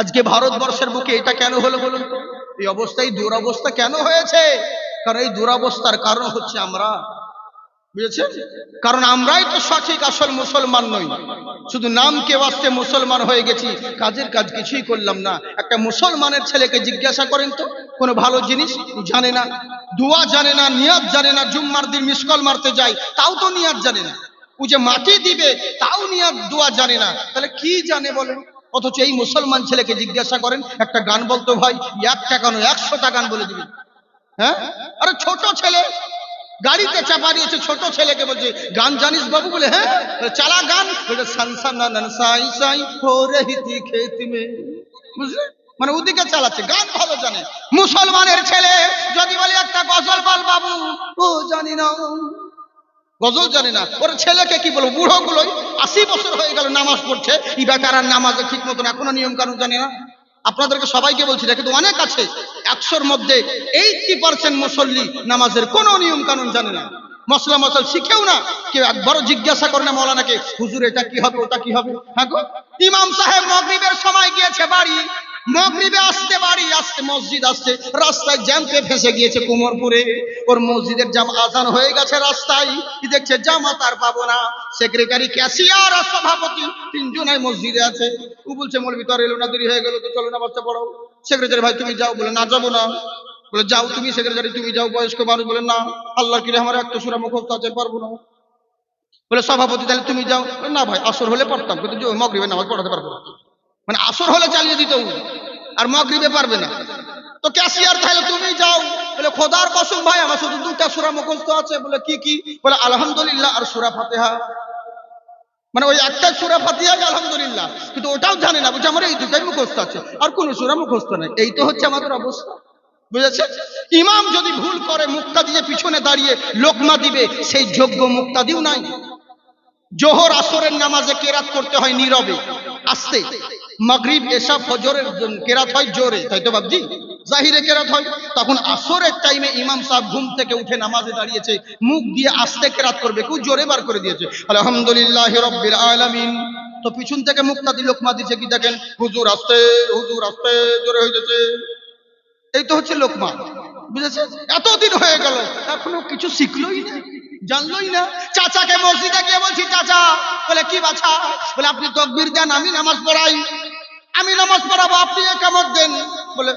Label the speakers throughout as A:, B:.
A: আজকে ভারতবর্ষের বুকে এটা কেন হলো বলুন তো? এই অবস্থায় দুরবস্থা কেন হয়েছে? কারণ এই দুরবস্থার কারণ হচ্ছে আমরা, বুঝেছেন? কারণ আমরাই তো সঠিক আসল মুসলমান নই, শুধু নামকে ওয়াস্তে মুসলমান হয়ে গেছি, কাজের কাজ কিছুই করলাম না। একটা মুসলমানের ছেলেকে জিজ্ঞাসা করেন তো, কোনো ভালো জিনিস জানে না, দোয়া জানে না, নিয়াত জানে না, জুম্মার দিন মিসকল মারতে যায় তাও তো নিয়াত জানে না, ও যে মাটি দিবে তাও নিয়াত দোয়া জানে না, তাহলে কি জানে বলেন? অথচ এই মুসলমান ছেলেকে জিজ্ঞাসা করেন একটা গান বলতো ভাই, 1 টাকা নয় 100টা গান বলে দিবে। হ্যাঁ, আরে ছোট ছেলে গাড়িতে চাপা দিয়েছে, ছোট ছেলেকে বলছে গান জানিস বাবু? বলে হ্যাঁ, চালা গান। বুঝলে, মানে ওদিকে চালাচ্ছে, গান ভালো জানে। মুসলমানের ছেলে যদি বলে একটা গজল বল বাবু, ও জানি না, গজল জানে না। ওর ছেলেকে কি বলবো, বুড়ো গুলোই 80 বছর হয়ে গেল নামাজ পড়ছে, ইবাকার নামাজে ঠিক মতন এখনো নিয়ম কানুন জানে না। আপনাদেরকে সবাইকে বলছি, দেখে তো অনেক আছে, 100-র মধ্যে 80% মুসল্লি নামাজের কোনো নিয়ম কানুন জানে না, মশলা মশল শিখেও না। কেউ একবারও জিজ্ঞাসা করে না মৌলানাকে, হুজুর এটা কি হবে, ওটা কি হবে? হ্যাঁ গো, ইমাম সাহেব মাগরিবের সময় গিয়েছে বাড়ি, মাগরিবে আসতে বাড়ি আসতে মসজিদ আসছে, রাস্তায় জ্যামে ফেসে গিয়েছে কুমোরপুরে। ওর মসজিদের জাম আজান হয়ে গেছে, রাস্তায় কি দেখছে, জামাত আর পাবো না, সেক্রেটারি, ক্যাশিয়ার আর সভাপতি 3জনাই মসজিদে আছে। ও বলছে মৌলভী তো আর এলো না, দেরি হয়ে গেল, তো চলো নামাজটা পড়াও। সেক্রেটারি, ভাই তুমি যাও। বলে না যাবো না। বলে যাও তুমি। সেক্রেটারি, তুমি যাও। বয়স্ক মানুষ বলে না, আল্লাহর কিরে আমার একটা সূরা মুখস্থ আছে, পারবো না। বলে সভাপতি, তাহলে তুমি যাও। না ভাই, আসর হলে পারতাম, কিন্তু মাগরিবে নামাজ পড়াতে পারবো না। মানে আসর হলে চালিয়ে দিত, আর মাগরিবে পারবে না। তো ক্যাশিয়ার, তাহলে তুমি যাও। বলে খোদার কসম ভাই, আমার শুধু 2টা সূরা মুখস্থ আছে। বলে কি কি? বলে আলহামদুলিল্লাহ আর সূরা ফাতিহা। মানে ওই একটা সূরা ফাতিহা আলহামদুলিল্লাহ, কিন্তু ওটাও জানে না, বুঝে আমার এই 2টাই মুখস্থ আছে, আর কোন সূরা মুখস্থ নাই। এই তো হচ্ছে আমাদের অবস্থা, বুঝেছেন? ইমাম যদি ভুল করে, মুক্তাদি যে পিছনে দাঁড়িয়ে লোকমা দিবে, সেই যোগ্য মুক্তাদিও নাই। জোহর আসরের নামাজে কেরাত করতে হয় নীরবে আস্তে, মাগরিব এশা ফজরের কেরাত হয় জোরে, তাই তো বাবজি? জাহিরে কেরাত হয়। তখন আসরের টাইমে ইমাম সাহেব ঘুম থেকে উঠে নামাজে দাঁড়িয়েছে, মুখ দিয়ে আস্তে কেরাত করবে, কেউ জোরে বার করে দিয়েছে আলহামদুলিল্লাহি রাব্বিল আলামিন। তো পিছন থেকে মুক্তাদি লোকমা দিচ্ছে কি দেখেন, হুজুর আস্তে, হুজুর আস্তে, জোরে হয়ে যাচ্ছে। এই তো হচ্ছে লোকমা, বুঝেছেন? এতদিন হয়ে গেল এখনো কিছু শিখলোই না, জানলোই না। চাচাকে মসজিদে গিয়ে বলছি, চাচা। বলে কি বাছা? বলে আপনি তাকবীর দেন, আমি নামাজ পড়াই। আমি নামাজ পড়াবো, আপনি একামত দেন। বলে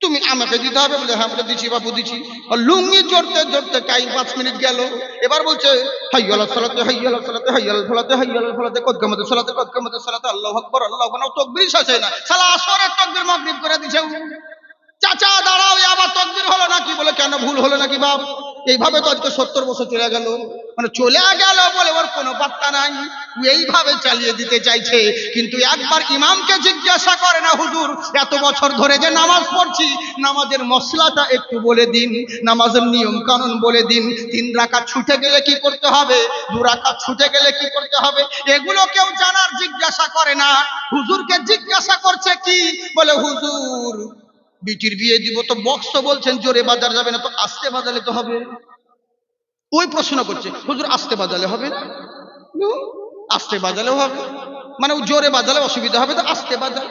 A: তুমি আমাকে দিতে হবে? বলে হ্যাঁ। বলে দিচ্ছি বাবু, দিচ্ছি। আর লুঙ্গি জড়তে জড়তে টাইম 5 মিনিট গেল। এবার বলছে হাইয়া আলাস সালাতে, হাইয়া আলাস সালাতে, হাইয়া আলাল ফালাতে, হাইয়া আলাল ফালাতে, কদ কামাতে সালাতে, কদ কামাতে সালাতে, আল্লাহু আকবার, আল্লাহু আকবার। তাকবীর শেষ হয় না, শালা আসরের তাকবীর মাগরিব করে দিছে। চাচা দাঁড়াও, আবার তাকবীর হলো নাকি? বলে কেন, ভুল হলো নাকি বাপ? এইভাবে তো আজকে 70 বছর চলে গেল। মানে চলে গেল বলে ওর কোনো বার্তা নাই, এইভাবে চালিয়ে দিতে চাইছে। কিন্তু একবার ইমামকে জিজ্ঞাসা করে না, হুজুর এত বছর ধরে যে নামাজ পড়ছি, নামাজের মশলাটা একটু বলে দিন, নামাজের নিয়ম কানুন বলে দিন। 3 রাকাত ছুটে গেলে কি করতে হবে, 2 রাকাত ছুটে গেলে কি করতে হবে, এগুলো কেউ জানার জিজ্ঞাসা করে না। হুজুরকে জিজ্ঞাসা করছে কি? বলে হুজুর বিটির বিয়ে দিব, তো বক্স তো বলছেন জোরে বাজার যাবে না, তো আস্তে বাজালে তো হবে। ওই প্রশ্ন করছে, হুজুর আস্তে বাজালে হবে না? আস্তে বাজালেও হবে, মানে জোরে বাজালে অসুবিধা হবে, তো আস্তে বাজালে,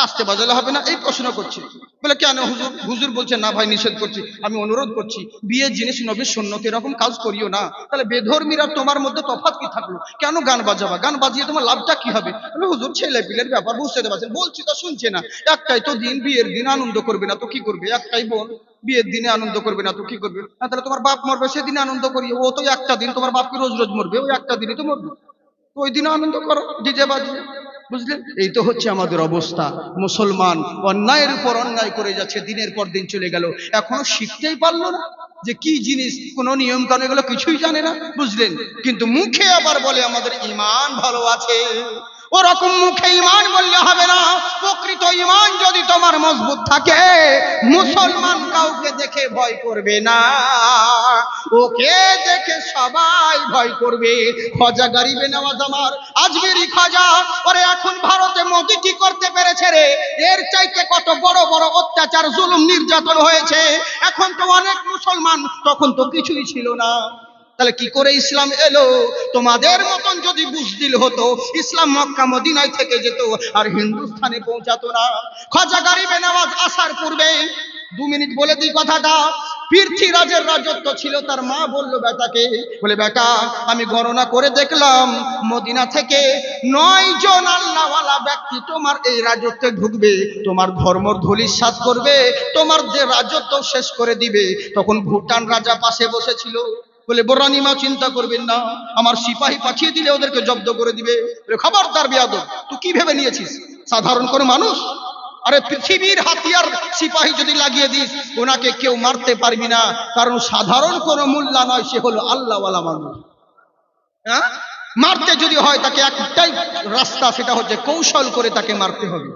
A: আস্তে বাজালে হবে না, এই প্রশ্ন করছে। বলে কেন হুজুর? হুজুর বলছে না ভাই, নিষেধ করছি, আমি অনুরোধ করছি, বিয়ের জিনিস নবীর সুন্নত, এরকম কাজ করিও না। তাহলে বেধর্মীরা তোমার মধ্যে তফাৎ কি থাকলো? কেন গান বাজাবা? গান বাজিয়ে তোমার লাভটা কি হবে? বলে হুজুর ছেলে পিলের ব্যাপার, বুঝতে পারছেন, বলছি তো শুনছে না। একটাই তো দিন, বিয়ের দিন আনন্দ করবে না তো কি করবে? একটাই বোন, বিয়ের দিনে আনন্দ করবে না তো কি করবে? তাহলে তোমার বাপ মরবে, সেদিনে আনন্দ করিও। ও তো একটা দিন, তোমার বাপকে রোজ রোজ মরবে, ওই একটা দিনই তো মরবে, ওই দিন আনন্দ করো ডিজে বাজিয়ে। বুঝলেন? এই তো হচ্ছে আমাদের অবস্থা। মুসলমান অন্যায়ের উপর অন্যায় করে যাচ্ছে, দিনের পর দিন চলে গেল, এখনো শিখতেই পারলো না যে কি জিনিস, কোন নিয়ম কানুন এগুলো কিছুই জানে না। বুঝলেন? কিন্তু মুখে আবার বলে আমাদের ঈমান ভালো আছে। ওরকম মুখে ঈমান বললে হবে না। প্রকৃত ঈমান যদি তোমার মজবুত থাকে, মুসলমান কাউকে দেখে ভয় করবে না, ওকে দেখে সবাই ভয় করবে। খাজা গরিবে নওয়াজ আমার আজমেরি খাজা, ওরে এখন ভারতে মোদি কি করতে পেরেছে রে? এর চাইতে কত বড় বড় অত্যাচার, জুলুম, নির্যাতন হয়েছে। এখন তো অনেক মুসলমান, তখন তো কিছুই ছিল না। তাহলে কি করে ইসলাম এলো? তোমাদের মতন যদি বুজদিল হতো, ইসলাম মক্কা মদিনায় থেকে যেত আর হিন্দুস্তানে পৌঁছাতো না। খাজা গরিবে নওয়াজ আসার পূর্বে 2 মিনিট বলে দিই কথাটা। পৃথ্বীরাজের রাজত্ব ছিল। তার মা বলল বেটাকে, বলে বেটা আমি গণনা করে দেখলাম মদিনা থেকে 9 জন আল্লাহওয়ালা ব্যক্তি তোমার এই রাজত্বে ঢুকবে, তোমার ধর্মর ধূলিসাৎ করবে, তোমার যে রাজত্ব শেষ করে দিবে। তখন ভুটান রাজা পাশে বসেছিল। বলে বড়রানীমা চিন্তা করবেন না, আমার সিপাহী পাঠিয়ে দিলে ওদেরকে জব্দ করে দিবে। খবরদার বেয়াদব, তুই কি ভেবে নিয়েছিস সাধারণ কোনো মানুষ? আরে পৃথিবীর হাতিয়ার সিপাহী যদি লাগিয়ে দিস, ওনাকে কেউ মারতে পারবি না, কারণ সাধারণ কোনো মোল্লা নয়, সে হলো আল্লাহওয়ালা মানুষ। হ্যাঁ, মারতে যদি হয় তাকে একটাই রাস্তা, সেটা হচ্ছে কৌশল করে তাকে মারতে হবে।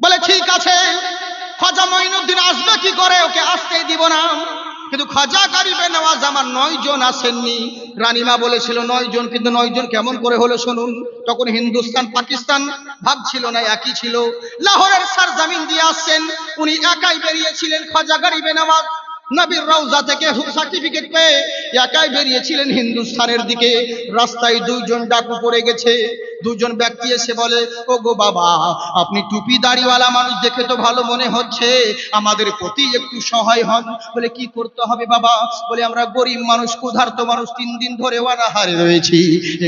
A: বলে ঠিক আছে, খাজা মঈনুদ্দিন আসবে কি করে, ওকে আসতেই দিব না। কিন্তু খাজা গরিবে নওয়াজ আমার 9 জন আসেননি। রানীমা বলেছিল 9 জন, কিন্তু 9 জন কেমন করে হলো শুনুন। তখন হিন্দুস্তান পাকিস্তান ভাগ ছিল না, একই ছিল। লাহোরের সরজমিন দিয়ে আসছেন, উনি একাই বেরিয়েছিলেন। খাজা গরিবে নওয়াজ নবীর রওজা থেকে সার্টিফিকেট পেয়ে একাই বেরিয়েছিলেন হিন্দুস্তানের দিকে। রাস্তায় 2 জন ডাকু পড়ে গেছে। 2 জন ব্যক্তি এসে বলে, ও গো বাবা, আপনি টুপি দাড়িওয়ালা মানুষ, দেখে তো ভালো মনে হচ্ছে, আমাদের প্রতি একটু সহায় হন। বলে কি করতে হবে বাবা? বলে আমরা গরিব মানুষ, ক্ষুধার্ত মানুষ, 3 দিন ধরে অনাহারে রয়েছি,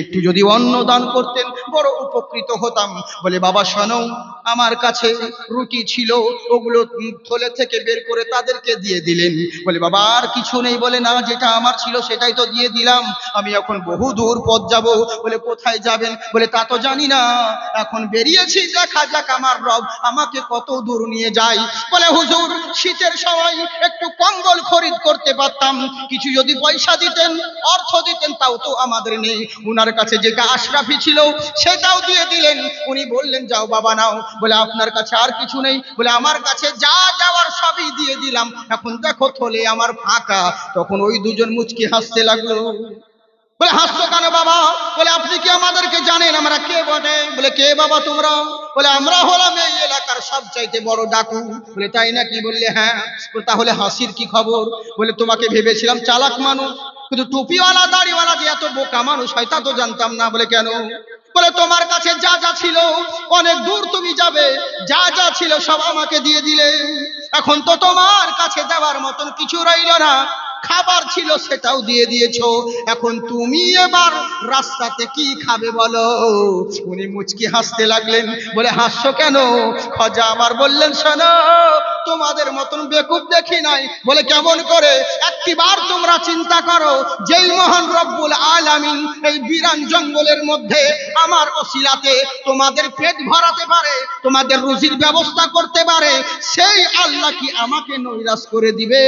A: একটু যদি অন্ন দান করতেন বড় উপকৃত হতাম। বলে বাবা শোনো, আমার কাছে রুটি ছিল, ওগুলো থলে থেকে বের করে তাদেরকে দিয়ে দিলেন। বলে বাবা আর কিছু নেই? বলে না, যেটা আমার ছিল সেটাই তো দিয়ে দিলাম, আমি এখন বহু দূর পথ যাব। বলে কোথায় যাবেন? বলে তা তো জানি না, এখন বেরিয়েছি, দেখা যাক আমার রব আমাকে কত দূর নিয়ে যায়। বলে হুজুর শীতের সময় একটু কম্বল খরিদ করতে পারতাম, কিছু যদি পয়সা দিতেন, অর্থ দিতেন, তাও তো আমাদের নেই। উনার কাছে যেটা আশরাফি ছিল সেটাও দিয়ে দিলেন। উনি বললেন যাও বাবা নাও। বলে আপনার কাছে আর কিছু নেই? বলে আমার কাছে যা যাওয়ার সবই দিয়ে দিলাম, এখন দেখো থলে আমার ফাঁকা। তখন ওই 2 জন মুচকি হাসতে লাগলো। বলে হাসছো কেন বাবা? বলে আপনি কি আমাদেরকে জানেন? আমরা কে বটে? বলে কে বাবা তোমরা? বলে আমরা হলাম এই এলাকার সবচাইতে বড় ডাকু। বলে তাই নাকি? বললে হ্যাঁ। তাহলে হাসির কি খবর? বলে তোমাকে ভেবেছিলাম চালাক মানুষ, কিন্তু টুপিওয়ালা দাড়িওয়ালা যে এত বোকা মানুষ হয় তা তো জানতাম না। বলে কেন? বলে তোমার কাছে যা যা ছিল, অনেক দূর তুমি যাবে, যা যা ছিল সব আমাকে দিয়ে দিলে, এখন তো তোমার কাছে দেওয়ার মতন কিছু রইল না। খাবার ছিল সেটাও দিয়ে দিয়েছো, এখন তুমি এবার রাস্তাতে কি খাবে বলো? উনি মুচকি হাসতে লাগলেন। বলে হাসছো কেন? খাজা আমার বললেন শোনো, তোমাদের মতন বেকুব দেখি নাই। বলে কেমন করে? একটিবার তোমরা চিন্তা করো, যেই মহান রব্বুল আলামিন এই বিরান জঙ্গলের মধ্যে আমার ওসিলাতে তোমাদের পেট ভরাতে পারে, তোমাদের রুজির ব্যবস্থা করতে পারে, সেই আল্লাহ কি আমাকে নৈরাশ করে দিবে?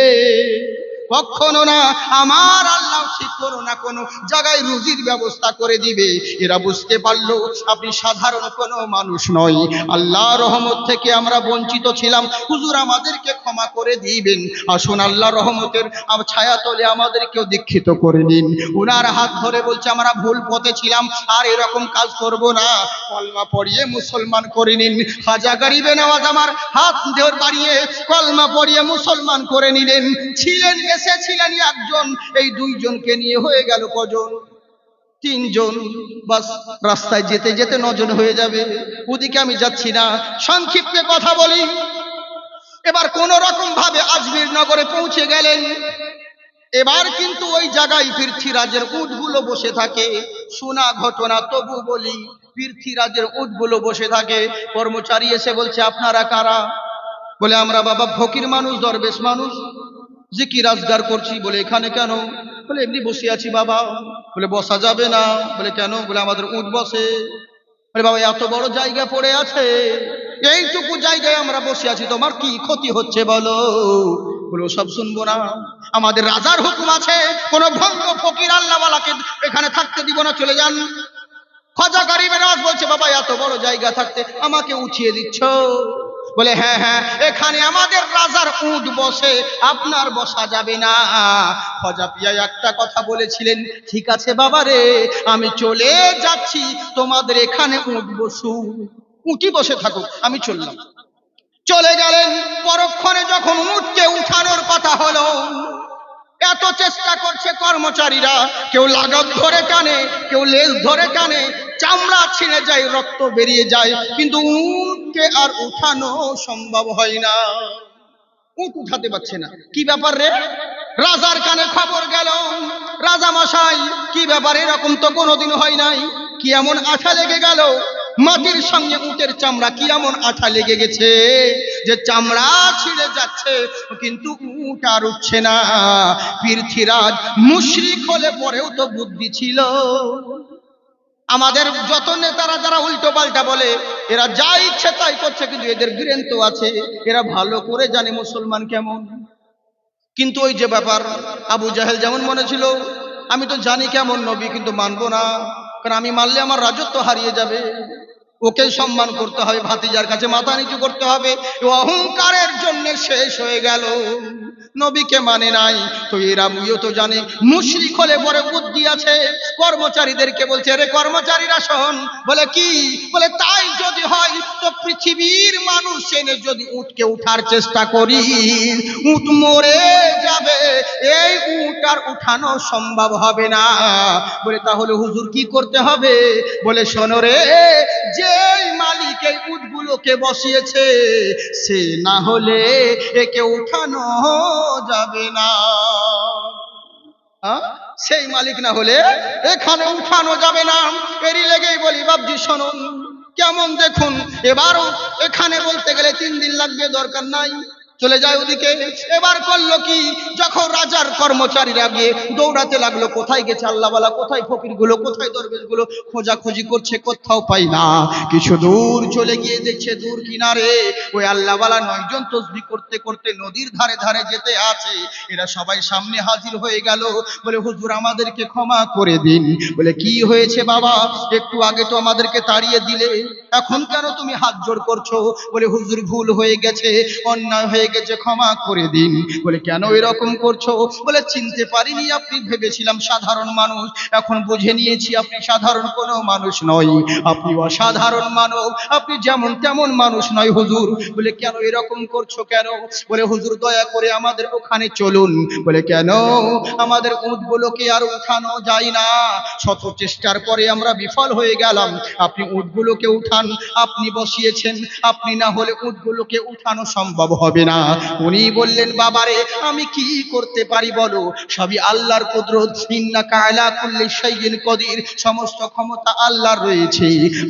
A: কখনো না। আমার আল্লাহ ঠিক করো না কোনো জায়গায় রুজির ব্যবস্থা করে দিবে। এরা বুঝতে পারলো আপনি সাধারণ কোনো মানুষ নয়, আল্লাহ রহমত থেকে আমরা বঞ্চিত ছিলাম, হুজুর আমাদেরকে ক্ষমা করে দিবেন, আসুন আল্লাহ রহমতের ছায়া তলে আমাদেরকেও দীক্ষিত করে নিন। উনার হাত ধরে বলছে আমরা ভুল পথে ছিলাম, আর এরকম কাজ করব না, কলমা পড়িয়ে মুসলমান করে নিন। খাজা গরিবে নওয়াজ আমার হাত ধরে বাড়িয়ে কলমা পড়িয়ে মুসলমান করে নিলেন। ছিলেন এসেছিলেন 1 জন, এই 2 জনকে নিয়ে হয়ে গেল কজন? 3 জন। বাস রাস্তায় যেতে যেতে 9 জন হয়ে যাবে। ওদিকে আমি যাচ্ছি না, সংক্ষিপ্তে কথা বলি। এবার কোন রকম ভাবে আজমির নগরে পৌঁছে গেলেন। এবার কিন্তু ওই জায়গায় পৃথ্বীরাজের উটগুলো বসে থাকে। শোনা ঘটনা, তবু বলি, পৃথ্বীরাজের উটগুলো বসে থাকে। কর্মচারী এসে বলছে আপনারা কারা? বলে আমরা বাবা ফকির মানুষ, দরবেশ মানুষ, জিকির আজগার করছি। বলে এখানে কেন? বলে এমনি বসে আছি বাবা। বলে বসা যাবে না। বলে কেন? বলে আমাদের উট বসে। বলে বাবা এত বড় জায়গা পড়ে আছে, এইটুকু জায়গায় আমরা বসে আছি, তোমার কি ক্ষতি হচ্ছে বলো? বলে সব শুনবো না, আমাদের রাজার হুকুম আছে, কোন ভণ্ড ফকির আল্লাহওয়ালাকে এখানে থাকতে দিব না, চলে যান। খাজা গরিবে নওয়াজ বলছে বাবা এত বড় জায়গা থাকতে আমাকে উঠিয়ে দিচ্ছ? বলে হ্যাঁ হ্যাঁ, এখানে আমাদের রাজার উট বসে, আপনার বসা যাবে না। খাজা পিয়া একটা কথা বলেছিলেন, ঠিক আছে বাবা রে, আমি চলে যাচ্ছি, তোমাদের এখানে উট বসু, উঠি বসে থাকুক, আমি চললাম। চলে গেলেন। পরক্ষণে যখন উটকে উঠানোর কথা হলো, এত চেষ্টা করছে কর্মচারীরা, কেউ লাগাম ধরে টানে, কেউ লেজ ধরে টানে, চামড়া ছিঁড়ে যায়, রক্ত বেরিয়ে যায়, কিন্তু উটকে আর উঠানো সম্ভব হয় না। উট উঠাতে পারছে না। কি ব্যাপার রে? রাজার কানে খবর গেল, রাজা মশাই কি ব্যাপার, এরকম তো কোনোদিন হয় নাই, কি এমন আঠা লেগে গেল মাটির সঙ্গে উটের চামড়া, কি এমন আঠা লেগে গেছে যে চামড়া ছিঁড়ে যাচ্ছে কিন্তু উট আর উঠছে না। পৃথ্বীরাজ মুশরিক হলে পরেও তো বুদ্ধি ছিল। আমাদের যত নেতারা যারা উল্টো পাল্টা বলে, এরা যা ইচ্ছে তাই করছে, কিন্তু এদের ব্রেন তো আছে, এরা ভালো করে জানে মুসলমান কেমন। কিন্তু ওই যে ব্যাপার, আবু জাহেল যেমন মনে ছিল আমি তো জানি কেমন নবী, কিন্তু মানবো না, কারণ আমি মানলে আমার রাজত্ব হারিয়ে যাবে, ওকে সম্মান করতে হবে, ভাতিজার কাছে মাথা নিচু করতে হবে। অহংকারের জন্য শেষ হয়ে গেল, নবীকে মানে নাই। তো এরা মুইও তো জানে মুশরিক হলে পরে বুদ্ধি আছে। কর্মচারীদেরকে বলছে, রে কর্মচারীরা শোন। বলে কি? বলে তাই যদি হয় তো পৃথিবীর মানুষ এনে যদি উটকে উঠার চেষ্টা করি, উট মরে যাবে, এই উট আর উঠানো সম্ভব হবে না। বলে তাহলে হুজুর কি করতে হবে? বলে শোনো রে, যেই মালিক এই উটগুলোকে বসিয়েছে সে না হলে একে উঠানো যাবে না। সেই মালিক না হলে এখানে উঠানো যাবে না। এরই লেগেই বলি বাবজি শুনুন কেমন, দেখুন এবারও এখানে বলতে গেলে 3 দিন লাগবে, দরকার নাই, চলে যায় ওদিকে। এবার করলো কি, যখন রাজার কর্মচারীরা গিয়ে দৌড়াতে লাগলো, কোথায় গেছে আল্লাহওয়ালা, কোথায় ফকিরগুলো, কোথায় দরবেশগুলো, খোঁজাখুঁজি করছে, কোথাও পাই না। কিছু দূর চলে গিয়ে দেখছে দূর কিনারে ওই আল্লাহওয়ালা 9 জন তসবিহ করতে করতে নদীর ধারে ধারে যেতে আছে। এরা সবাই সামনে হাজির হয়ে গেল। বলে হুজুর আমাদেরকে ক্ষমা করে দিন। বলে কি হয়েছে বাবা, একটু আগে তো আমাদেরকে তাড়িয়ে দিলে, এখন কেন তুমি হাত জোড় করছো? বলে হুজুর ভুল হয়ে গেছে, অন্যায় হয়ে গেছে, ক্ষমা করে দিন। বলে কেন এরকম করছো? বলে চিনতে পারিনি, আপনি ভেবেছিলাম সাধারণ মানুষ, এখন বুঝে নিয়েছি আপনি সাধারণ কোনো মানুষ নয়, আপনি অসাধারণ মানব, আপনি যেমন তেমন মানুষ নয় হুজুর। বলে কেন এরকম করছো কেন? বলে হুজুর দয়া করে আমাদের ওখানে চলুন। বলে কেন? আমাদের উটগুলোকে আর উঠানো যায় না, শত চেষ্টার পরে আমরা বিফল হয়ে গেলাম, আপনি উটগুলোকে উঠান, আপনি বসিয়েছেন, আপনি না হলে উটগুলোকে উঠানো সম্ভব হবে না। উনি বললেন বাবারে আমি কি করতে পারি বলো, সবই আল্লাহর কুদরত, ইন্নাকা আলা কুল্লি শাইইন কদির, সমস্ত ক্ষমতা আল্লাহর রয়েছে,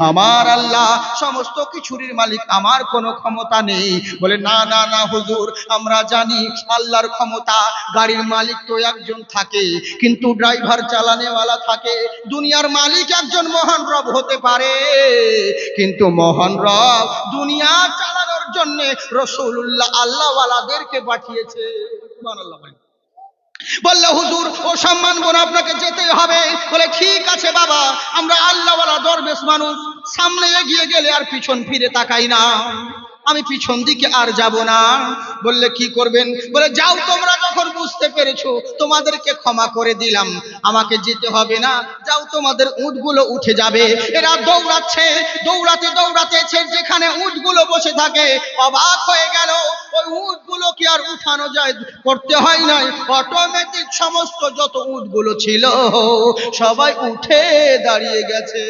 A: আমার আল্লাহ সমস্ত কিছুর মালিক, আমার কোনো ক্ষমতা নেই। বলে না না না হুজুর, আমরা জানি আল্লাহর ক্ষমতা, গাড়ির মালিক তো একজন থাকে কিন্তু ড্রাইভার চালানেওয়ালা থাকে, দুনিয়ার মালিক একজন মহান রব হতে পারে, কিন্তু মহান রব দুনিয়া চালানোর জন্য রাসূলুল্লাহ আল্লাহওয়ালাদেরকে পাঠিয়েছে। সুবহানাল্লাহ। বললো হুজুর ও সম্মান বোন আপনাকে যেতে হবে। বলে ঠিক আছে বাবা, আমরা আল্লাহওয়ালা দরবেশ মানুষ, সামনে এগিয়ে গেলে আর পিছন ফিরে তাকাই না, আমি পিছন দিকে আর যাব না। বললে কি করবেন? বলে যাও, তোমরা যখন বুঝতে পেরেছো তোমাদেরকে ক্ষমা করে দিলাম, আমাকে যেতে হবে না, যাও তোমাদের উটগুলো উঠে যাবে। এরা দৌড়াচ্ছে, দৌড়াতে দৌড়াতে যেখানে উটগুলো বসে থাকে অবাক হয়ে গেল, ওই উটগুলো কি আর উঠানো যায়? করতে হয় নাই, অটোমেটিক সমস্ত যত উটগুলো ছিল সবাই উঠে দাঁড়িয়ে গেছে,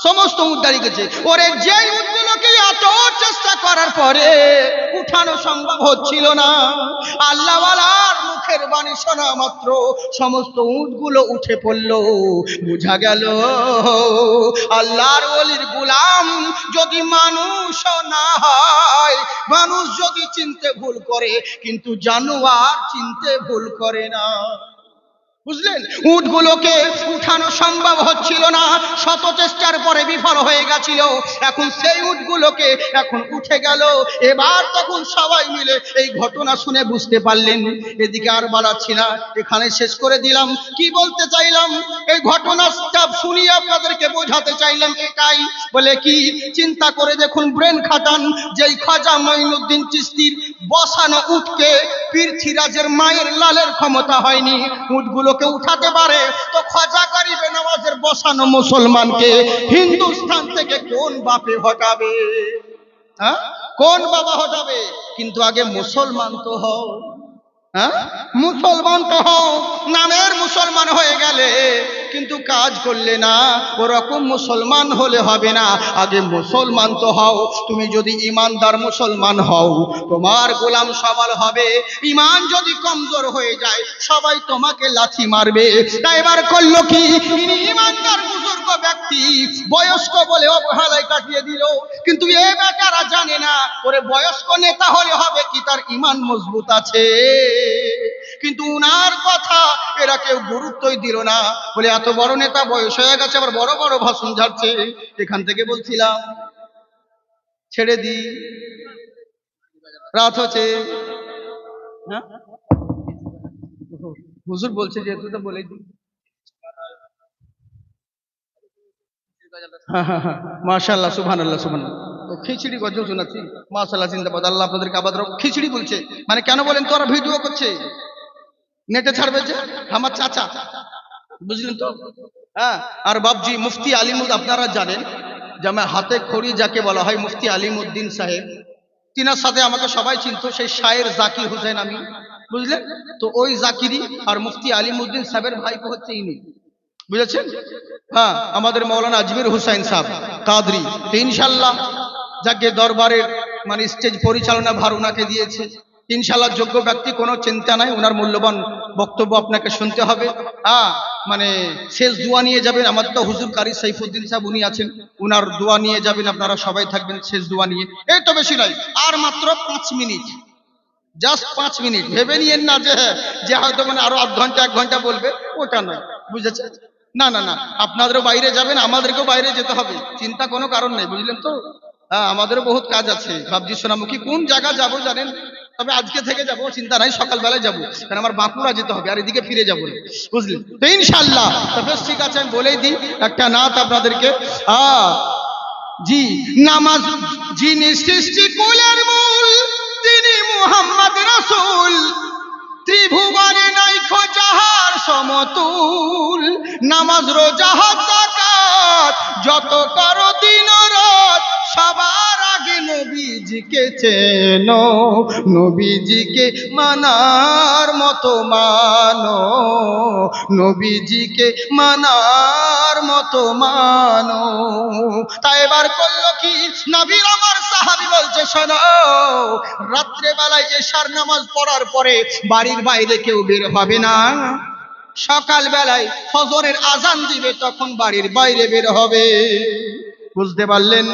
A: সমস্ত উট দাঁড়িয়ে গেছে। ওরে যে উটগুলোকে এত চেষ্টা করার পরে উঠানো সম্ভব হচ্ছিল না, আল্লাহওয়ালার মুখের বাণী শোনা মাত্র সমস্ত উটগুলো উঠে পড়ল। বোঝা গেল আল্লাহর ওলির গোলাম যদি মানুষ না হয়, মানুষ যদি চিনতে ভুল করে কিন্তু জানোয়ার চিনতে ভুল করে না। বুঝলেন? উটগুলোকে উঠানো সম্ভব হচ্ছিল না, শত চেষ্টার পরে বিফল হয়ে গেছিল। এখন সেই উটগুলোকে এখন উঠে গেল। এবার তখন সবাই মিলে এই ঘটনা শুনে বুঝতে পারলেন। এদিকে আর বাড়াচ্ছি না, এখানে শেষ করে দিলাম। কি বলতে চাইলাম, এই ঘটনাটা শুনিয়ে আপনাদেরকে বোঝাতে চাইলাম এটাই। বলে কি, চিন্তা করে দেখুন, ব্রেন খাটান, যেই খাজা মঈনুদ্দিন চিশতির বসানো উটকে পৃথ্বীরাজের মায়ের লালের ক্ষমতা হয়নি, উটগুলোকে উঠাতে পারে, তো খাজা গরিবে নওয়াজের বসানো মুসলমানকে হিন্দুস্তান থেকে কোন বাপে হটাবে? কোন বাবা হটাবে? কিন্তু আগে মুসলমান তো হও। হ্যাঁ, মুসলমান তো হও, নামের মুসলমান হয়ে গেলে কিন্তু কাজ করলে না, ওরকম মুসলমান হলে হবে না। আগে মুসলমান তো হও। তুমি যদি ইমানদার মুসলমান হও, তোমার গোলাম সবল হবে। ইমান যদি কমজোর হয়ে যায়, সবাই তোমাকে লাথি মারবে। তাই এবার করলো কি, ইনি ইমানদার বুজুর্গ ব্যক্তি, বয়স্ক বলে অবহেলায় কাটিয়ে দিল। কিন্তু এ বেটারা জানে না, ওরে বয়স্ক নেতা হলে হবে কি, তার ইমান মজবুত আছে। কিন্তু উনার কথা এরা কেউ গুরুত্বই দিল না, বলে এত বড় নেতা, বয়স হয়ে গেছে, আবার বড় বড় ভাষণ ঝাড়ছে। এখান থেকে বলছিলাম ছেড়ে দি, রাত হচ্ছে। হ্যাঁ, হুজুর বলছে যেহেতু তো বলেই দিই। মাশাআল্লাহ, সুবহানাল্লাহ, সুবহানাল্লাহ। তো খিচড়ি গজল শোনাচ্ছি, মাশাআল্লাহ, জিন্দাবাদ। আল্লাহ আপনাদেরকে আবাদ রাখুক। খিচড়ি বলছে মানে কেন বলেন তো, ওরা ভিডিও করছে, নেটে ছাড়বে যে, আমার চাচা, বুঝলেন তো। হ্যাঁ, আর বাবজি মুফতি আলিমুদ, আপনারা জানেন যে আমার হাতে খড়ি যাকে বলা হয়, মুফতি আলিমউদ্দিন সাহেব, তিনার সাথে আমাকে সবাই চিনতো, সেই শায়ের জাকির হোসেন আমি, বুঝলেন তো। ওই জাকিরি আর মুফতি আলিমউদ্দিন সাহেবের ভাইপো হচ্ছে ইনি, বুঝেছেন। হ্যাঁ, আমাদের মৌলানা আজমির হুসাইন সাহেব কাদরি। তো ইনশাল্লাহ যাকে দরবারের মানে স্টেজ পরিচালনা ভার ওনাকে দিয়েছে, ইনশাল্লাহ যোগ্য ব্যক্তি, কোনো চিন্তা নাই। ওনার মূল্যবান বক্তব্য আপনাকে শুনতে হবে। মানে শেষ দোয়া নিয়ে যাবেন, আমাদের তো হুজুর কারি সাইফুদ্দিন সাহেব উনি আছেন, উনার দোয়া নিয়ে যাবেন, আপনারা সবাই থাকবেন শেষ দোয়া নিয়ে। এই তো বেশি নয়, আর মাত্র 5 মিনিট, জাস্ট 5 মিনিট। ভেবে নিয়েন না যে হয়তো মানে আরো আধ ঘন্টা 1 ঘন্টা বলবে, ওটা নয়, বুঝেছেন। না না না, আপনাদেরও বাইরে যাবেন, আমাদেরকেও বাইরে যেতে হবে, চিন্তা কোনো কারণ নেই, বুঝলেন তো। হ্যাঁ, আমাদেরও বহুত কাজ আছে। ভাবছি সোনামুখী কোন জায়গা যাবো জানেন, তবে আজকে থেকে যাবো, চিন্তা নাই, সকালবেলায় যাবো, কারণ আমার বাঁকুড়া যেতে হবে, আর এদিকে ফিরে যাবো, বুঝলেন তো, ইনশাল্লাহ। তো বেশ, ঠিক আছে, আমি বলেই দিই একটা নাত আপনাদেরকে। জি, নামাজ যিনি সৃষ্টি কুলের মূল, তিনি মুহাম্মদ রাসূল, ত্রিভুবনে নাইখো যাহার সমতুল। নামাজ রোজা হজ যাকাত যত করো দিন রাত, সবার আগে নবীজিকে চেনো, নবীজিকে মানার মতো মানো, নবীজিকে মানার মতো মানো। তাই এবার করলো কি, নবীর আমার সাহাবী বলছে, শোনো, রাত্রে বেলায় এশার নামাজ পড়ার পরে বাড়ির বাইরে কেউ বের হবে না, সকাল বেলায় ফজরের আজান দিবে, তখন বাড়ির বাইরে বের হবে। বুঝতে পারলেন।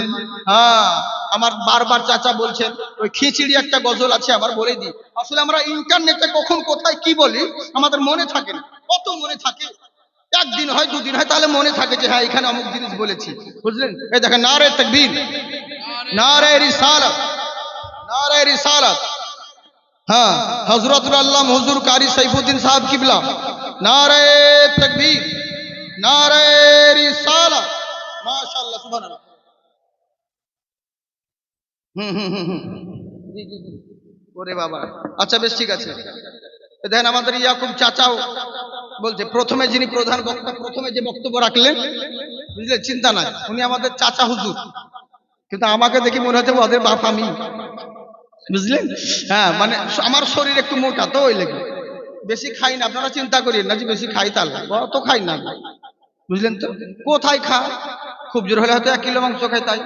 A: হ্যাঁ, আমার বারবার চাচা বলছেন, ওই খিচড়ি একটা গজল আছে, আবার বলে দিই। আসলে আমরা ইন্টারনেটে কখন কোথায় কি বলি আমাদের মনে থাকে না, কত মনে থাকে, একদিন হয় 2 দিন হয়, তাহলে মনে থাকে যে হ্যাঁ এখানে অমুক জিনিস বলেছি, বুঝলেন। এই দেখেন, নারে তাকবীর, নারে রিসালাত, নারে রিসালাত। হ্যাঁ, হযরতুল আল্লামা হুজুর কারি সাইফুদ্দিন সাহেব কিবলা, নারে তাকবীর, নারে রিসালাত, মাশাআল্লাহ, সুবহানাল্লাহ। জি জি জি, ওরে বাবা। আচ্ছা বেশ, ঠিক আছে। দেখেন, আমাদের ইয়াকুব চাচাও বলছে, প্রথমে যিনি প্রধান বক্তা, প্রথমে যে বক্তব্য রাখলেন, বুঝলেন, চিন্তা নাই, উনি আমাদের চাচা হুজুর, কিন্তু আমাকে দেখি মনে হচ্ছে ওদের বাপ আমি, বুঝলেন। হ্যাঁ, মানে আমার শরীর একটু মোটা তো, ওই লেগে বেশি খাই না, আপনারা চিন্তা করেন না যে বেশি খাই, তাহলে অত খাই না, বুঝলেন তো। কোথায় খায়, খুব জোর হলে হয়তো 1 কিলো মাংস খাই, তাই।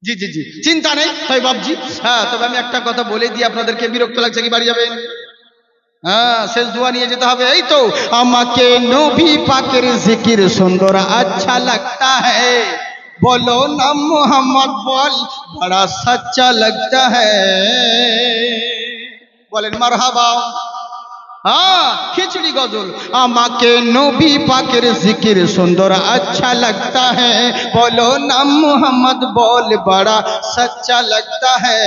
A: জি জি জি, চিন্তা নেই তাই বাবজি। হ্যাঁ, তবে আমি একটা কথা বলে দিই আপনাদেরকে, বিরক্ত লাগছে কি, বাড়ি যাবেন? হ্যাঁ, শেষ দোয়া নিয়ে যেতে হবে। এই তো, আমাকে নবী পাকের জিকির সুন্দর আচ্ছা লাগতা হ্যায়, बोलो ना मोहम्मद बोल बड़ा सच्चा लगता है, बोलें मरहबा। हाँ, खिचड़ी गजल, আমাকে নবী পাকের জিকির সুন্দর अच्छा लगता है, बोलो ना मोहम्मद बोल बड़ा सच्चा लगता है,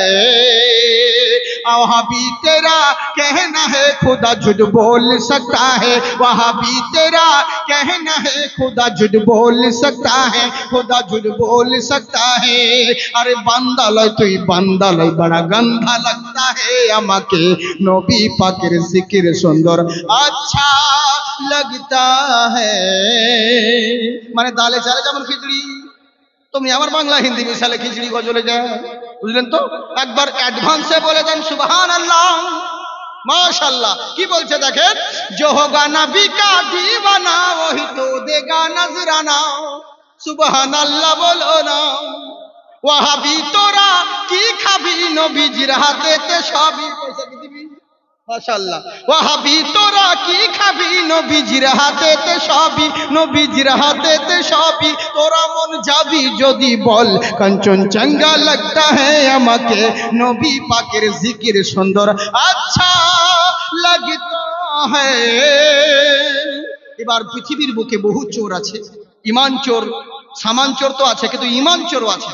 A: वहाँ भी तेरा कहना है खुदा झूठ बोल सकता है, वहाँ भी तेरा कहना है खुदा झूठ बोल सकता है, खुदा झूठ बोल सकता है। अरे बांदा लय तुई बांदा लय बड़ा गंदा लगता है, আমাকে নবী পাকের জিকির সুন্দর अच्छा लगता है। মানে দালে চালে যেমন খিচড়ি, তুমি আমার বাংলা হিন্দি মিশালে খিচড়ি গজলে যায়, বুঝলেন তো। একবার অ্যাডভান্সে বলে দেন সুবহানাল্লাহ। माशाल्लाह की बोलছে দেখেন, जो होगा नबी का दीवाना वही तो देगा नजराना, सुबहान अल्लाह बोलो ना। ওয়াহাবি তোরা কি খাবি নবীজির হাতেতে সবই, পয়সা কি দিবি? মাশাআল্লাহ। ওয়াহাবি তোরা কি খাবি নবীজির হাতেতে সবই, নবীজির হাতেতে সবই, তোরা মন যাবি যদি বল, কাঞ্চন চঙ্গা লাগতা হ্যায় আমাকে নবী পাকের জিকির সুন্দর আচ্ছা লাগতা হ্যায়। এবার পৃথিবীর বুকে বহু চোর আছে, ইমান চোর, সামান চোর তো আছে, কিন্তু ইমান চোরও আছে।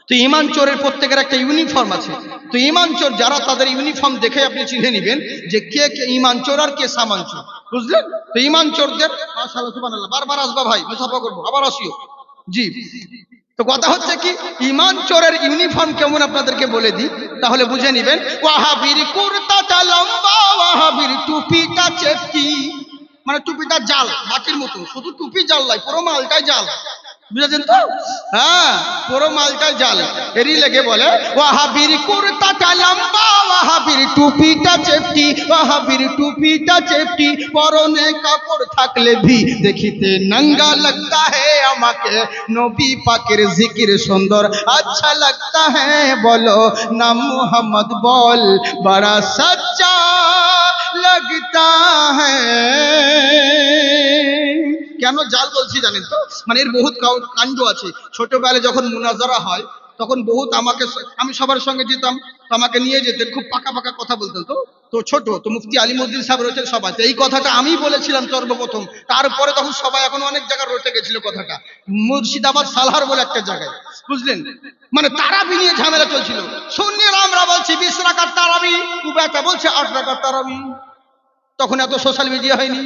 A: তো ইমান চোরের প্রত্যেকের একটা ইউনিফর্ম আছে। তো ইমান চোর যারা, তাদের ইউনিফর্ম দেখে আপনি চিনে নেবেন যে কে কে ইমান চোর আর কে সামান চোর, বুঝলেন? তো ইমান চোরদের, মাশাআল্লাহ সুবহানাল্লাহ, বারবার আসবা ভাই, মুসাফা করবো, আবার আসিও। জি, তো কথা হচ্ছে কি, ইমান চোরের ইউনিফর্ম কেমন আপনাদেরকে বলে দিই, তাহলে বুঝে নেবেন। ওয়াহাবির কুর্তাটা লম্বা, ওয়াহাবির টুপিটা চেপটি, মানে টুপিটা জাল, মাটির মতো, শুধু টুপি জাল নয়, পুরো মালটাই জাল, বুঝেছেন তো? হ্যাঁ, পুরো মালটাই জাল। এরই লেগে বলে ওয়াহাবির কুর্তাটা লম্বা, ওয়াহাবির টুপিটা চেপটি, ওয়াহাবির টুপিটা চেপটি, পরনে কাপড় থাকলে ভি দেখিতে নঙ্গা লাগতা হে আমাকে নবী পাকের জিকির সুন্দর আচ্ছা লাগতা হে, বলো নাম মুহাম্মদ বল বড়া সচ্চা लगता है। কেন জাল বলছি জানেন তো? মানে এর বহুত কাণ্ড আছে। ছোটবেলায় যখন মুনাজারা হয় তখন বহুত আমি সবার সঙ্গে যেতাম, তো আমাকে নিয়ে যেতেন, খুব পাকা পাকা কথা বলতেন। তো ছোট তো মুফতি আলিমউদ্দিন সাহেব রয়েছেন সবাই, তো এই কথাটা আমি বলেছিলাম সর্বপ্রথম। তারপরে তখন সবাই, এখন অনেক জায়গায় রটে গেছিল কথাটা, মুর্শিদাবাদ সালহার বলে একটা জায়গায়, বুঝলেন? মানে তারাবি নিয়ে ঝামেলা চলছিল। সুন্নিরা আমরা বলছি 20 রাকাত তারাবি, উবাইদা বলছে 8 রাকাত তারাবি। তখন এত সোশ্যাল মিডিয়া হয়নি,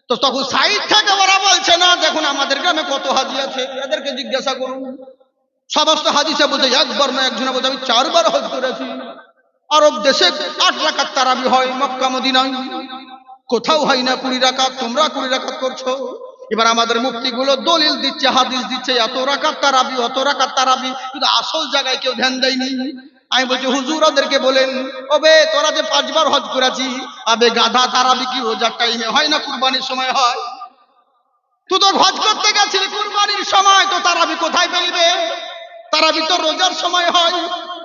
A: তো তখন সাইড থেকে ওরা বলছে না, দেখুন আমাদের গ্রামে কত হাজি আছে, এদেরকে জিজ্ঞাসা করুন। সমস্ত হাদিসে বলছে একবার না, একজনে বলছে আমি 4 বার হজ করেছি। আরব দেশে 8 রাকাত তারাবি হয়, মক্কা মদিনায় কোথাও হয় না 20 রাকাত, তোমরা 20 রাকাত করছো। এবার আমাদের মুফতিগুলো দলিল দিচ্ছে, হাদিস দিচ্ছে, এত রাকাত তারাবি, অত রাকাত তারাবি, কিন্তু আসল জায়গায় কেউ ধ্যান দেয়নি। আমি বলছি হুজুর ওদেরকে বলেন, ওবে তোরা যে 5 বার হজ করেছি, আবে গাধা, তারাবি কি রোজার টাইমে হয় না কুরবানির সময় হয়? তুই তো হজ করতে গেছিলি কুরবানির সময়, তো তারাবি কোথায় পেলিবে? তারাবি তো রোজার সময় হয়,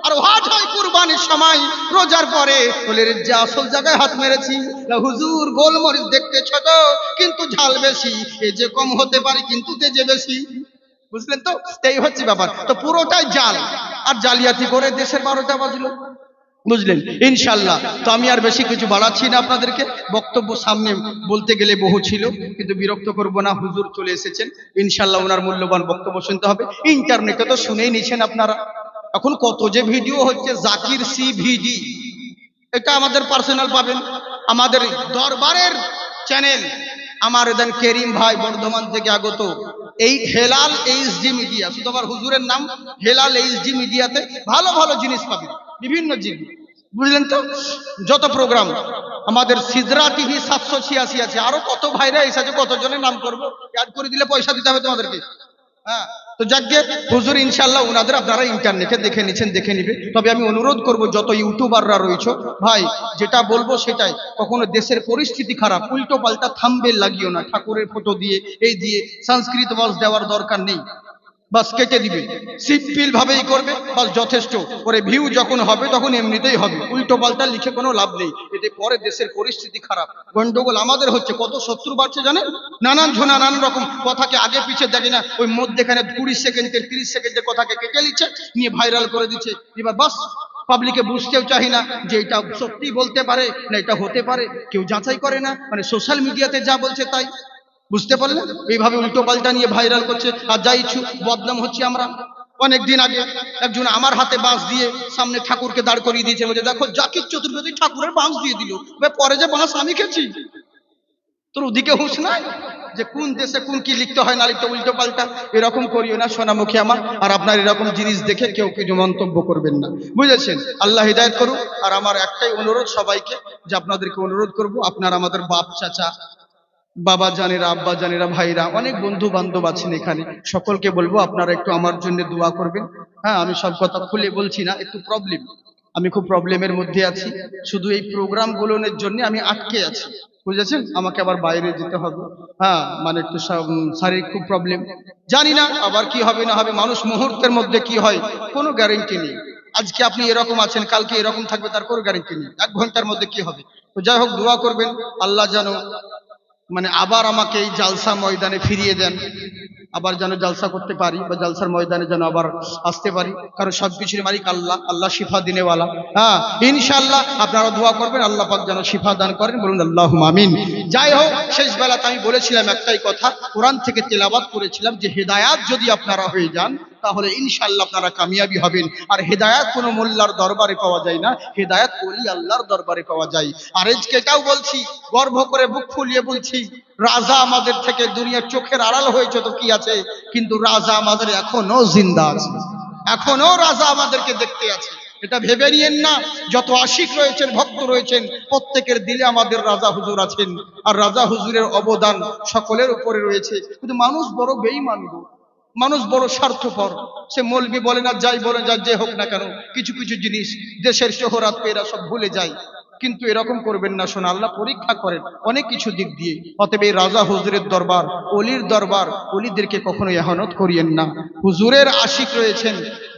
A: আর হজ হয় কুরবানির সময়, রোজার পরে। বলে যে আসল জায়গায় হাত মেরেছি। হুজুর গোলমরিচ দেখতে ছোট কিন্তু ঝাল বেশি, এই যে কম হতে পারে কিন্তু তেজে বেশি, বুঝলেন তো? এই হচ্ছে ব্যাপার। তো পুরোটাই জাল, আর জালিয়াতি করে দেশের 12টা বাজলো, বুঝলেন? ইনশাআল্লাহ তো আমি আর বেশি কিছু বাড়াচ্ছি না আপনাদেরকে, বক্তব্য সামনে বলতে গেলে বহু ছিল, কিন্তু বিরক্ত করব না। হুজুর চলে এসেছেন, ইনশাআল্লাহ ওনার মূল্যবান বক্তব্য শুনতে হবে। ইন্টারনেটে তো শুনেই নিছেন আপনারা, এখন কত যে ভিডিও হচ্ছে, জাকির সিভিডি, এটা আমাদের পার্সোনাল পাবেন, আমাদের দরবারের চ্যানেল, আমার এদান করিম ভাই বর্ধমান থেকে আগত, এই হেলাল এইচডি মিডিয়া, শুধু আমার হুজুরের নাম হেলাল এইচডি মিডিয়াতে ভালো ভালো জিনিস পাবেন, বিভিন্ন জিনিস, বুঝলেন তো? যত প্রোগ্রাম আমাদের সিজরা টিভি 786 আছে, আরো কত ভাইরা এসেছে, কতজনের নাম করবো, অ্যাড করে দিলে পয়সা দিতে হবে তোমাদেরকে। হ্যাঁ, তো যাকে হুজুর ইনশাআল্লাহ ওনাদের আপনারা ইন্টারনেটে দেখে নিচ্ছেন, দেখে নিবে। তবে আমি অনুরোধ করব যত ইউটিউবাররা রয়েছে ভাই, যেটা বলবো সেটাই, কখনো দেশের পরিস্থিতি খারাপ উল্টো পাল্টা থাম্বনেল লাগিও না, ঠাকুরের ফটো দিয়ে এই দিয়ে সংস্কৃত ওয়াজ দেওয়ার দরকার নেই, বাস কেটে দিবে, সিম্পল ভাবেই করবে, বাস যথেষ্ট। পরে ভিউ যখন হবে তখন এমনিতেই হবে, উল্টো পাল্টা লিখে কোনো লাভ নেই, এতে পরে দেশের পরিস্থিতি খারাপ, গন্ডগোল আমাদের হচ্ছে, কত শত্রু বাড়ছে জানেন, নানান ঝোনা নানান রকম কথাকে আগে পিছে দেখি না, ওই মধ্যেখানে 20 সেকেন্ডের 30 সেকেন্ডের কথাকে কেটে নিচ্ছে, নিয়ে ভাইরাল করে দিচ্ছে। এবার বাস পাবলিকে বুঝতেও চাই না যে এটা সত্যি বলতে পারে না এটা হতে পারে, কেউ যাচাই করে না, মানে সোশ্যাল মিডিয়াতে যা বলছে তাই, বুঝতে পারলেন? এইভাবে উল্টো পাল্টা নিয়ে ভাইরাল করছে, আর যা ইচ্ছু বদনাম হচ্ছে আমরা। অনেকদিন আগে একজন আমার হাতে বাঁশ দিয়ে সামনে ঠাকুরকে দাঁড় করিয়ে দিয়েছে, বলছে দেখো জাকির চতুর্বেদী ঠাকুরের বাঁশ দিয়ে দিল, পরে যে বাঁশ আমি খেয়েছি। তোর ওদিকে হুঁশ নাই যে কোন দেশে কোন কি লিখতে হয় না লিখতে, উল্টো পাল্টা এরকম করিও না সোনামুখী আমার। আর আপনার এরকম জিনিস দেখে কেউ কিছু মন্তব্য করবেন না, বুঝেছেন? আল্লাহ হিদায়াত করুন। আর আমার একটাই অনুরোধ সবাইকে, যে আপনাদেরকে অনুরোধ করব, আপনারা আমাদের বাপ চাচা, বাবা জানেরা, আব্বা জানেরা, ভাইরা, অনেক বন্ধু বান্ধব আছেন এখানে, সকলকে বলবো আপনারা একটু আমার জন্য দোয়া করবেন। হ্যাঁ, আমি সব কথা খুলে বলছি না, একটু প্রবলেম, আমি খুব প্রবলেমের মধ্যে আছি, শুধু এই প্রোগ্রামগুলোর জন্য আমি আটকে আছি, বুঝেছেন? আমাকে আবার বাইরে যেতে হবে। হ্যাঁ, মানে একটু শারীরিক খুব প্রবলেম, জানি না আবার কি হবে না হবে। মানুষ মুহূর্তের মধ্যে কি হয় কোনো গ্যারেন্টি নেই। আজকে আপনি এরকম আছেন, কালকে এরকম থাকবে, তার কোনো গ্যারেন্টি নেই। 1 ঘন্টার মধ্যে কি হবে। তো যাই হোক, দোয়া করবেন আল্লাহ যেন মানে আবার আমাকে এই জালসা ময়দানে ফিরিয়ে দেন, আবার যেন জালসা করতে পারি বা জালসার ময়দানে যেন আবার আসতে পারি, কারণ সবকিছুর মালিক আল্লাহ, আল্লাহ শিফা দিনেওয়ালা। হ্যাঁ, ইনশাআল্লাহ আপনারা দোয়া করবেন আল্লাহ পাক যেন শিফা দান করেন, বলুন আল্লাহুম্মা আমিন। যাই হোক, শেষ বেলাতে আমি বলেছিলাম একটাই কথা, কোরআন থেকে তেলাওয়াত করেছিলাম যে হেদায়াত যদি আপনারা হয়ে যান তাহলে ইনশাআল্লাহ আপনারা কামিয়াবি হবেন। আর হেদায়াত কোনো মোল্লার দরবারে পাওয়া যায় না, হেদায়াত ওলি আল্লাহর দরবারে পাওয়া যায়। আর আজকে এটাও বলছি, গর্ব করে বুক ফুলিয়ে বলছি, রাজা আমাদের থেকে দুনিয়ার চোখের আড়াল হয়েছে তো কি আছে, কিন্তু রাজা আমাদের এখনো জিন্দা আছে, এখনো রাজা আমাদেরকে দেখতে আছে। এটা ভেবে নিয়েন না, যত আশিক রয়েছেন, ভক্ত রয়েছেন, প্রত্যেকের দিলে আমাদের রাজা হুজুর আছেন। আর রাজা হুজুরের অবদান সকলের উপরে রয়েছে। কিন্তু মানুষ বড় বেঈমান, মানুষ বড় স্বার্থপর। সে মৌলবি বলে না, যাই বলে যে হোক না কেন, কিছু কিছু জিনিস দেশের শোহরাত পেয়েরা সব ভুলে যায়। কিন্তু এরকম করবেন না, শোনা আল্লাহ পরীক্ষা করেন অনেক কিছু দিক দিয়ে। অতএব এই রাজা হুজুরের দরবার, অলির দরবার, অলিদেরকে কখনো ইহানত করিয়েন না। হুজুরের আশিক রয়েছেন,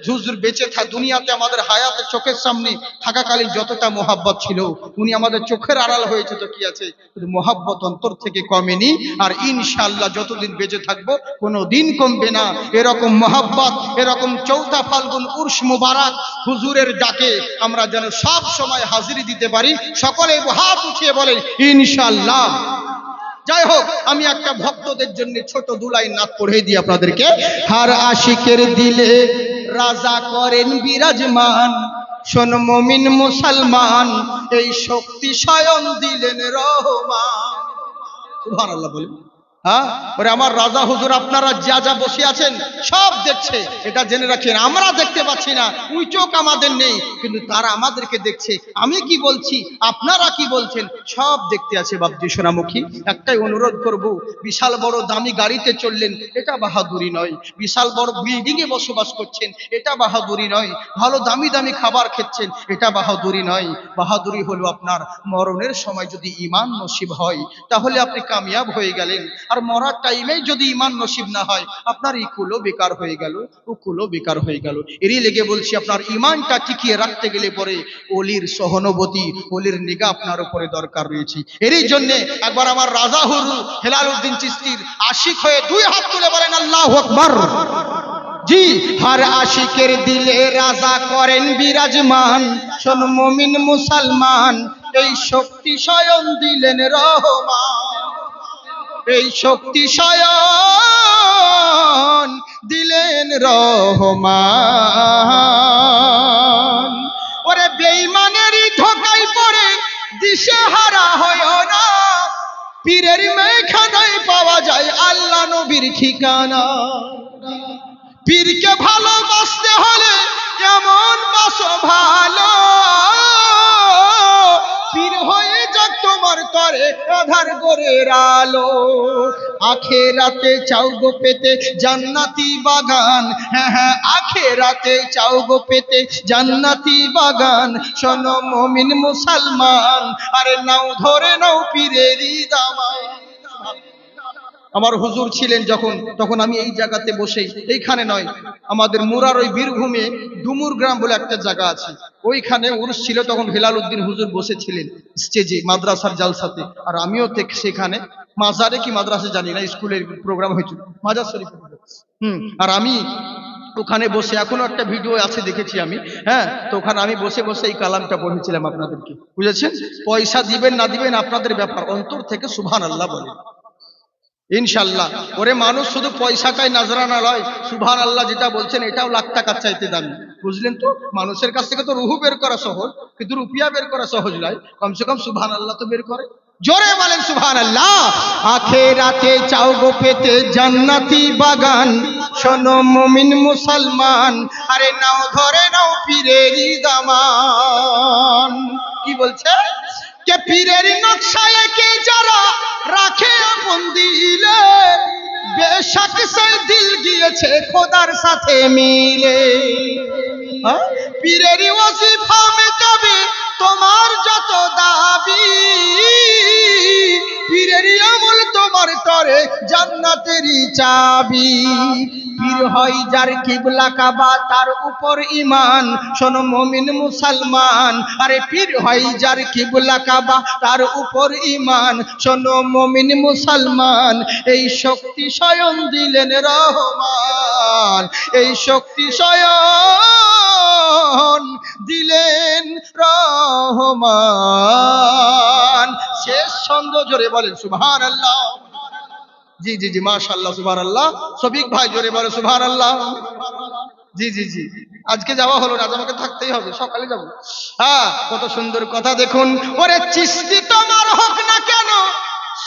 A: হুজুর বেঁচে দুনিয়াতে আমাদের হায়াতে চোখের সামনে থাকাকালীন যতটা মোহাব্বত ছিল, উনি আমাদের চোখের আড়াল হয়েছে তো কি আছে, কিন্তু মোহাব্বত অন্তর থেকে কমেনি। আর ইনশাআল্লাহ যতদিন বেঁচে থাকবো কোনো দিন কমবে না। এরকম মোহাব্বত, এরকম চৌঠা ফাল্গুন উর্স মুবারক হুজুরের ডাকে আমরা যেন সব সময় হাজিরি দিতে পারি। সকলে হাত উঠিয়ে বলেন ইনশাআল্লাহ। যাই হোক, আমি একটা ভক্তদের জন্য ছোট 2 লাইন নাত পড়ে দিই আপনাদেরকে। হার আশিকের দিলে রাজা করেন বিরাজমান, শোন মুমিন মুসলমান, এই শক্তি স্বয়ং দিলেন রহমান। সুবহানাল্লাহ বলেন। হ্যাঁ, ওরে আমার রাজা হুজুর আপনারা যা যা বসে আছেন সব দেখছে, এটা জেনে রাখেন। আমরা দেখতে পাচ্ছি না, ওই চোখ আমাদের নেই, কিন্তু তারা আমাদেরকে দেখছে। আমি কি বলছি, আপনারা কি বলছেন, সব দেখতে আছে। বাপজি সোনামুখী, একটাই অনুরোধ করব, বিশাল বড় দামি গাড়িতে চললেন, এটা বাহাদুরি নয়। বিশাল বড় বিল্ডিং এ বসবাস করছেন, এটা বাহাদুরি নয়। ভালো দামি দামি খাবার খেচ্ছেন, এটা বাহাদুরি নয়। বাহাদুরি হলো আপনার মরণের সময় যদি ঈমান নসিব হয় তাহলে আপনি কামিয়াব হয়ে গেলেন। আর মরার টাইমে যদি ঈমান নসিব না হয়, আপনার ইকুলও বেকার হয়ে গেল, উকুলও বেকার হয়ে গেল। এরই লেগে বলছি, আপনার ঈমানটা টিকিয়ে রাখতে গেলে পরে ওলির সহানুভূতি, ওলির নিগাহ আপনার উপরে দরকার রয়েছে। এরই জন্য একবার আমার রাজা হুজুর হেলালউদ্দিন চিশতির আশিক হয়ে 2 হাত তুলে বলেন আল্লাহু আকবার। জি, হার আশিকের দিলে রাজা করেন বিরাজমান, শোন মুমিন মুসলমান, এই শক্তি স্বয়ং দিলেন রহমান, এই শক্তি স্বয়ং দিলেন রহমান। ওরে বেঈমানেরই ধোঁকায় পড়ে দিশেহারা হয় না, পীরের মেখানায় পাওয়া যায় আল্লাহ নবীর ঠিকানা। পীরকে ভালোবাসতে হলে কেমন বাসো ভালো, পীর হয়ে যাক তোমার তরে আধার গোরের আলো। আখেরাতে চাও গো পেতে জান্নাতি বাগান, হ্যাঁ হ্যাঁ আখেরাতে চাও গো পেতে জান্নাতি বাগান, শোনো মুমিন মুসলমান, আরে নাও ধরে নাও পীরেরই দামান। আমার হুজুর ছিলেন যখন, তখন আমি এই জায়গাতে বসে, এইখানে নয়, আমাদের মুরার ওই বীরভূমে ডুমুর গ্রাম বলে একটা জায়গা আছে, ওইখানে উরুস ছিল। তখন হেলালউদ্দিন হুজুর বসেছিলেন স্টেজে মাদ্রাসার জালসাতে, আর আমিও সেখানে মাজারে কি মাদ্রাসা জানি না, স্কুলের প্রোগ্রাম হয়েছিল মাজার শরীফ। আর আমি ওখানে বসে, এখনো একটা ভিডিও আছে দেখেছি আমি। হ্যাঁ, তো ওখানে আমি বসে বসে এই কালামটা পড়েছিলাম আপনাদেরকে, বুঝেছেন? পয়সা দিবেন না দিবেন আপনাদের ব্যাপার, অন্তর থেকে সুবহানাল্লাহ বলেন ইনশাআল্লাহ। ওরে মানুষ শুধু পয়সাটাই নাজরানা লয়, সুবহানাল্লাহ যেটা বলছেন এটাও লাখ টাকার চাইতে দামি, বুঝলেন তো? মানুষের কাছ থেকে তো রুহু বের করা সহজ, কিন্তু রুপিয়া বের করা সহজ নয়। কমসে কম সুবহানাল্লাহ তো বের করে। জোরে বলেন সুবহানাল্লাহ। আখেরাতে চাও গো পেতে জান্নাতি বাগান, শোনো মুমিন মুসলমান, আরে নাও ধরে নাও পীরেরই দামান। কি বলছে? কে পীরের নকশায় কে যারা রাখে আপন দিলে, বেশক সে দিল গিয়েছে খোদার সাথে মিলে। পীরের ওয়াজিফা মে তোমার যত দাবি, পীরের আমল তোমার তরে জান্নাতেরই চাবি। পীর হয় যার কিবলা কাবা তার উপর ঈমান, শোনো মুমিন মুসলমান। আরে পীর হয় যার কিবলা কাবা তার উপর ঈমান, শোনো মুমিন মুসলমান। এই শক্তি স্বয়ং দিলেন রহমান, এই শক্তি স্বয়ং দিলেন রহমান। শেষ ছন্দ জোরে বলেন সুবহানাল্লাহ। জি জি জি মাশাআল্লাহ সুবহানাল্লাহ। সবিক ভাই জোরে বলে সুবহানাল্লাহ। জি জি জি আজকে যাওয়া হলো না, আজ আমাকে থাকতেই হবে, সকালে যাব। হ্যাঁ কত সুন্দর কথা দেখুন। ওরে চিশতি তোমার হোক না কেন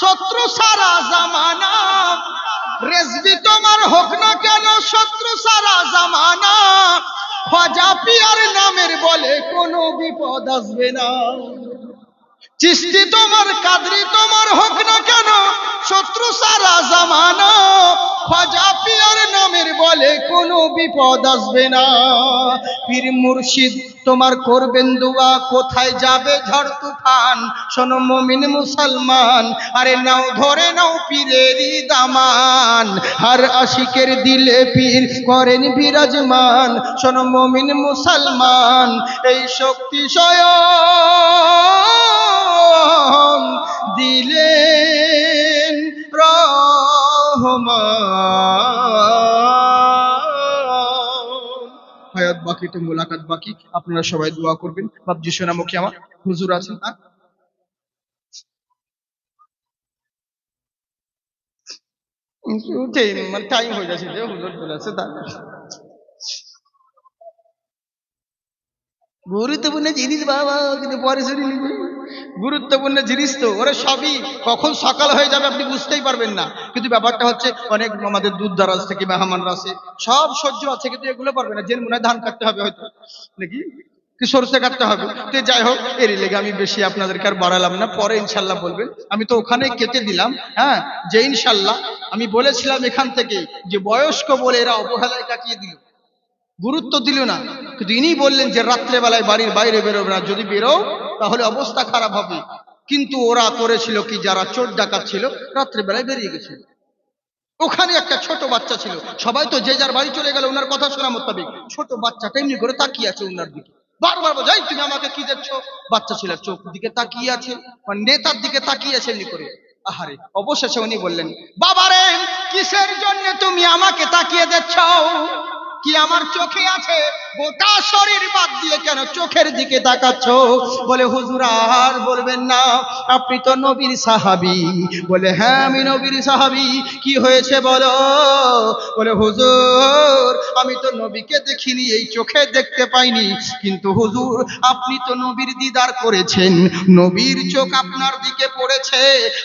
A: শত্রু সারা জামানা, রেজবি তোমার হোক না কেন শত্রু সারা জামানা, খাজা পিয়ার নামের বলে কোনো বিপদ আসবে না। চিশতি তোমার কাদরি তোমার হোক না কেন শত্রু সারা জামানা, খাজা পিয়ার নামের বলে কোনো বিপদ আসবে না। পীর মুর্শিদ তোমার করবেন দোয়া কোথায় যাবে ঝড় তুফান, শোনো মুমিন মুসলমান। আরে নাও ধরে নাও পীরেরই দামান, আর আশিকের দিলে পীর করেন বিরাজমান, শোনো মুমিন মুসলমান। এই শক্তি স্বয়ং দিলেন রহমান। হায়াত বাকি তো মোলাকাত বাকি, আপনারা সবাই দোয়া করবেন। বাবজি সোনামুখী আমার হুজুর আছেন, মানে টাইম হয়ে যাচ্ছে যে হুজুর চলে আসছে। গুরুত্বপূর্ণ জিনিস বাবা, কিন্তু পরে শুনি নিবি। গুরুত্বপূর্ণ জিনিস তো ওরা সবই কখন সকাল হয়ে যাবে আপনি বুঝতেই পারবেন না। কিন্তু ব্যাপারটা হচ্ছে অনেক আমাদের দূর দারাজ থেকে মেহমানরা আসে, সব সহ্য আছে, কিন্তু এগুলো পারবে না। যে মনে হয় ধান কাটতে হবে হয়তো নাকি কি সরষে কাটতে হবে। তো যাই হোক এর লেগে আমি বেশি আপনাদেরকে আর বাড়ালাম না, পরে ইনশাল্লাহ বলবেন। আমি তো ওখানে কেটে দিলাম, হ্যাঁ, যে ইনশাল্লাহ আমি বলেছিলাম এখান থেকে যে বয়স্ক বলে এরা অবহেলায় কাটিয়ে দিল, গুরুত্ব দিল না। কিন্তু ইনি বললেন যে রাত্রেবেলায় বাড়ির বাইরে বেরোবে না, যদি বেরো তাহলে অবস্থা খারাপ হবে। কিন্তু ওরা করেছিল কি, যারা চোর ডাকাত ছিল রাত্রেবেলায় বেরিয়ে গেছিল। ওখানে একটা ছোট বাচ্চা ছিল, সবাই তো যে যার বাড়ি চলে গেল ওনার কথা শোনা মোতাবেক। ছোট বাচ্চাটা এমনি করে তাকিয়ে আছে ওনার দিকে, বারবার বোঝাই তুমি আমাকে কি দেখছো। বাচ্চা ছিল চোখ দিকে তাকিয়ে আছে, মানে নেতার দিকে তাকিয়ে আছে এমনি করে। আহারে, অবশেষে উনি বললেন, বাবারে কিসের জন্য তুমি আমাকে তাকিয়ে দেখছো? কি আমার চোখে আছে? গোটা শরীর বাদ দিয়ে কেন চোখের দিকে তাকাচ্ছ? বলে হুজুর আর বলবেন না, আপনি তো নবীর সাহাবী। বলে হ্যাঁ আমি নবীর সাহাবী। কি হয়েছে বলো? বলে হুজুর আমি তো নবীকে দেখিনি, এই চোখে দেখতে পাইনি, কিন্তু হুজুর আপনি তো নবীর দিদার করেছেন, নবীর চোখ আপনার দিকে পড়েছে,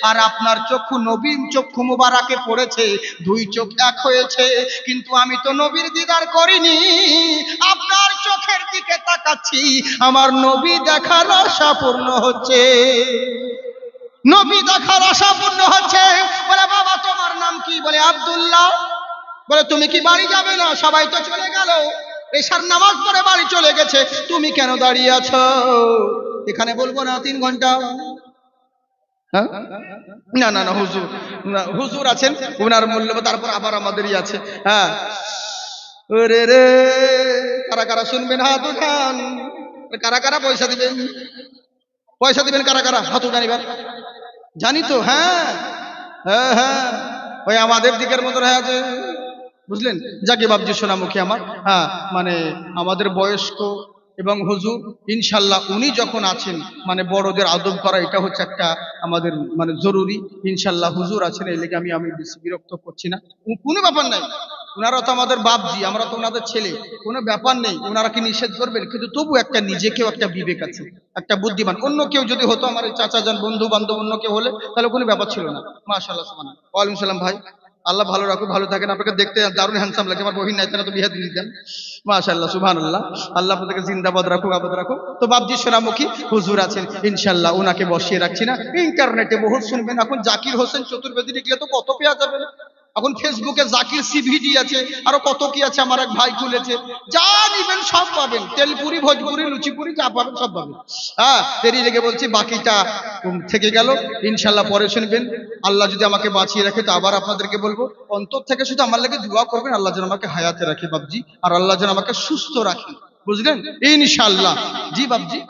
A: আর আপনার চক্ষু নবীর চক্ষু মুবারাকে পড়েছে, দুই চোখ এক হয়েছে। কিন্তু আমি তো নবীর দিদার করিনি, আপনার চোখের দিকে তাকাচ্ছি, আমার নবী দেখার আশা পূর্ণ হচ্ছে, নবী দেখার আশা পূর্ণ হচ্ছে। বলে বাবা তোমার নাম কি? বলে আব্দুল্লাহ। বলে তুমি কি বাড়ি যাবে না? সবাই তো চলে গেল, এশার নামাজ পড়ে বাড়ি চলে গেছে, তুমি কেন দাঁড়িয়ে আছো? এখানে বলবো না 3 ঘন্টা? হ্যাঁ না না না, হুজুর হুজুর আছেন, ওনার মূল্য তারপর আবার আমাদেরই আছে। হ্যাঁ ওরে রে, কারা কারা শুনবেন হাত উঠান। কারা কারা পয়সা দিবেন? পয়সা দিবেন কারা কারা? হাত উঠান এবার। জানি তো, হ্যাঁ হ্যাঁ হ্যাঁ, ওই আমাদের দিকের মতো হয়ে আছে, বুঝলেন? যাকে বাবজি সোনামুখী আমার, হ্যাঁ মানে আমাদের বয়স্ক এবং হুজুর ইনশাল্লাহ উনি যখন আছেন, মানে বড়দের আদব করা এটা হচ্ছে একটা আমাদের মানে জরুরি। ইনশাল্লাহ হুজুর আছেন, এই লেগে আমি বেশি বিরক্ত করছি না, কোনো ব্যাপার নাই। ওনারা তো আমাদের বাপজি, আমরা তো ওনাদের ছেলে, কোনো ব্যাপার নেই। ওনারা কি নিষেধ করবেন? কিন্তু তবু একটা নিজেকেও একটা বিবেক আছে, একটা বুদ্ধিমান। অন্য কেউ যদি হতো, আমার এই চাচা যান বন্ধু বান্ধব অন্য কেউ হলে তাহলে কোনো ব্যাপার ছিল না। মাশাআল্লাহ সুবহানাল্লাহ। ওয়ালাইকুম সালাম ভাই, আল্লাহ ভালো রাখুক, ভালো থাকেন। আপনাকে দেখতে দারুণ হ্যান্ডসাম লাগছে, আমার বহিন নাই তারা তো বিয়ে দিয়ে দিতেন। মাশাআল্লাহ সুবহানাল্লাহ, আল্লাহ আপনাকে জিন্দাবাদ রাখুক, আবাদ রাখুক। তো বাবজি সোনামুখী হুজুর আছেন ইনশাআল্লাহ, ওনাকে বসিয়ে রাখছি না। ইন্টারনেটে বহুত শুনবেন, এখন জাকির হোসেন চতুর্বেদী লিখলে তো কত পেয়ে যাবেন। এখন ফেসবুকে জাকির সিভিডি আছে, আরো কত কি আছে, আমার এক ভাই খুলেছে। যা নিবেন সব পাবেন, তেলপুরি, ভোজপুরি, লুচিপুরি, যা পাবেন সব পাবেন। হ্যাঁ, দেরি লেগে বলছি, বাকিটা থেকে গেল, ইনশাল্লাহ পরে শুনবেন। আল্লাহ যদি আমাকে বাঁচিয়ে রাখে তো আবার আপনাদেরকে বলবো, অন্তর থেকে শুধু আমার লাগে দোয়া করবেন, আল্লাহ যেন আমাকে হায়াতে রাখে বাবজি, আর আল্লাহ যেন আমাকে সুস্থ রাখে, বুঝলেন, ইনশাল্লাহ। জি বাবজি,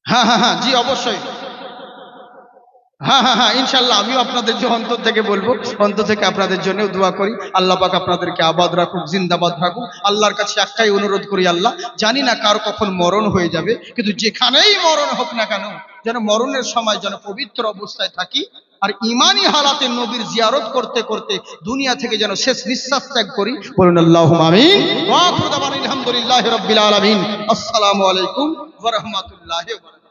A: হ্যাঁ হ্যাঁ হ্যাঁ, জি অবশ্যই, হ্যাঁ হ্যাঁ হ্যাঁ, ইনশাল্লাহ আমিও আপনাদের যে অন্তর থেকে বলবো, অন্তর থেকে আপনাদের জন্য দোয়া করি, আল্লাহ পাক আপনাদেরকে আবাদ রাখুক, জিন্দাবাদ রাখুক। আল্লাহর কাছে একটাই অনুরোধ করি, আল্লাহ জানি না কার কখন মরণ হয়ে যাবে, কিন্তু যেখানেই মরণ হোক না কেন, যেন মরণের সময় যেন পবিত্র অবস্থায় থাকি, আর ইমানি হালাতে নবীর জিয়ারত করতে করতে দুনিয়া থেকে যেন শেষ নিঃশ্বাস ত্যাগ করি। বলুন আল্লাহুম্মা আমিন। ওয়া আখিরু দাওয়ানা আলহামদুলিল্লাহি রাব্বিল আলামিন। আসসালামু আলাইকুম ওয়া রাহমাতুল্লাহি ওয়া বারাকাতুহু।